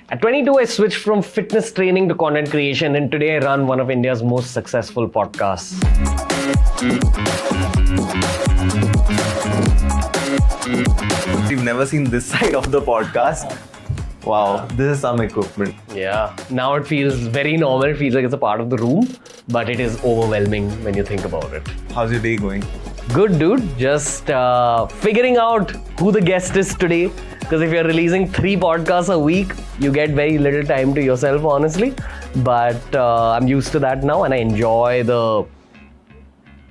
At 22, I switched from fitness training to content creation, and today I run one of India's most successful podcasts. We've never seen this side of the podcast. Wow, this is some equipment. Yeah, now it feels very normal. It feels like it's a part of the room, but it is overwhelming when you think about it. How's your day going? Good, dude. Just figuring out who the guest is today. Because if you're releasing 3 podcasts a week, you get very little time to yourself, honestly. But I'm used to that now, and I enjoy the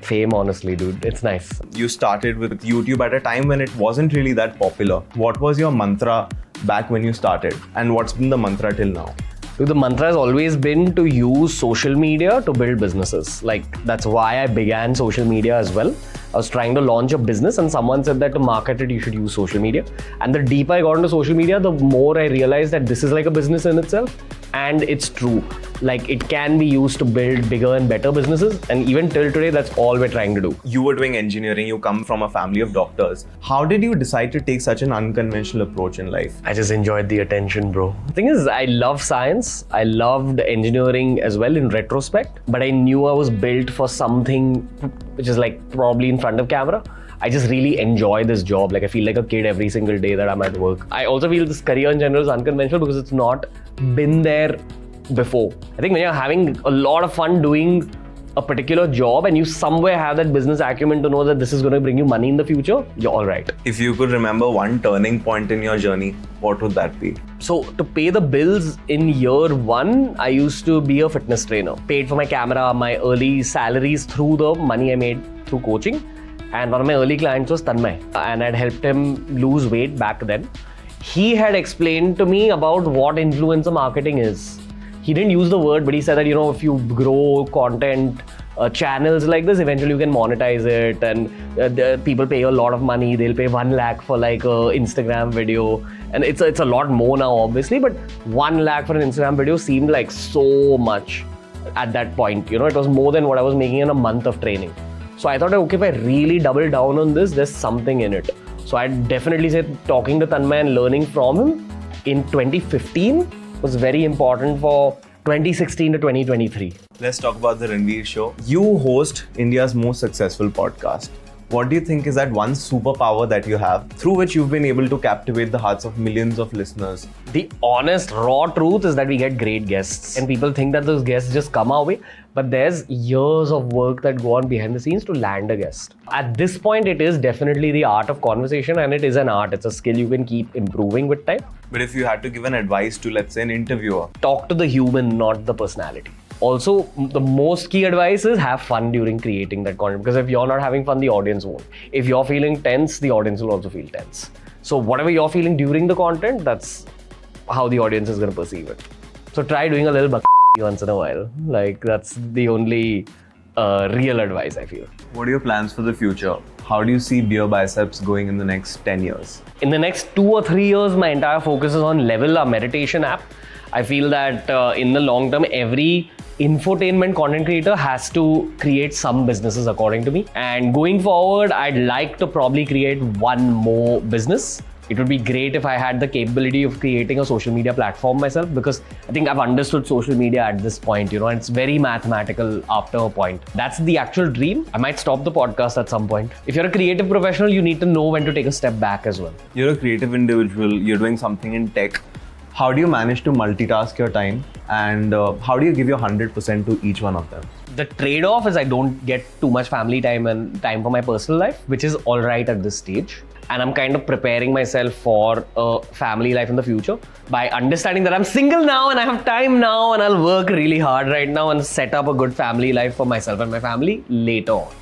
fame, honestly, dude. It's nice. You started with YouTube at a time when it wasn't really that popular. What was your mantra back when you started? And what's been the mantra till now? The mantra has always been to use social media to build businesses. Like, that's why I began social media as well. I was trying to launch a business and someone said that to market it, you should use social media. And the deeper I got into social media, the more I realized that this is like a business in itself. And it's true. Like, it can be used to build bigger and better businesses. And even till today, that's all we're trying to do. You were doing engineering, you come from a family of doctors. How did you decide to take such an unconventional approach in life? I just enjoyed the attention, bro. The thing is, I love science. I loved engineering as well in retrospect. But I knew I was built for something which is like probably in front of camera. I just really enjoy this job. Like, I feel like a kid every single day that I'm at work. I also feel this career in general is unconventional because it's not been there before. I think when you're having a lot of fun doing a particular job and you somewhere have that business acumen to know that this is going to bring you money in the future, you're all right. If you could remember one turning point in your journey, what would that be? So to pay the bills in year 1, I used to be a fitness trainer. Paid for my camera, my early salaries through the money I made through coaching. And one of my early clients was Tanmay. And I'd helped him lose weight back then. He had explained to me about what influencer marketing is. He didn't use the word, but he said that, if you grow content channels like this, eventually you can monetize it, and the people pay a lot of money. They'll pay 1 lakh for like a Instagram video, and it's a lot more now, obviously, but 1 lakh for an Instagram video seemed like so much at that point. It was more than what I was making in a month of training. So I thought, okay, if I really double down on this, there's something in it. So I'd definitely say talking to Tanmay and learning from him in 2015 was very important for 2016 to 2023. Let's talk about the Ranveer show. You host India's most successful podcast. What do you think is that one superpower that you have through which you've been able to captivate the hearts of millions of listeners? The honest, raw truth is that we get great guests, and people think that those guests just come our way, but there's years of work that go on behind the scenes to land a guest. At this point, it is definitely the art of conversation, and it is an art. It's a skill you can keep improving with time. But if you had to give an advice to, let's say, an interviewer, talk to the human, not the personality. Also, the most key advice is have fun during creating that content, because if you're not having fun, the audience won't. If you're feeling tense, the audience will also feel tense. So whatever you're feeling during the content, that's how the audience is going to perceive it. So try doing a little once in a while. Like, that's the only real advice I feel. What are your plans for the future? How do you see BeerBiceps going in the next 10 years? In the next 2 or 3 years, my entire focus is on Level, our meditation app. I feel that in the long term, every infotainment content creator has to create some businesses, according to me. And going forward, I'd like to probably create one more business. It would be great if I had the capability of creating a social media platform myself, because I think I've understood social media at this point, and it's very mathematical after a point. That's the actual dream. I might stop the podcast at some point. If you're a creative professional, you need to know when to take a step back as well. You're a creative individual, you're doing something in tech. How do you manage to multitask your time, and how do you give your 100% to each one of them? The trade-off is I don't get too much family time and time for my personal life, which is all right at this stage. And I'm kind of preparing myself for a family life in the future by understanding that I'm single now and I have time now, and I'll work really hard right now and set up a good family life for myself and my family later on.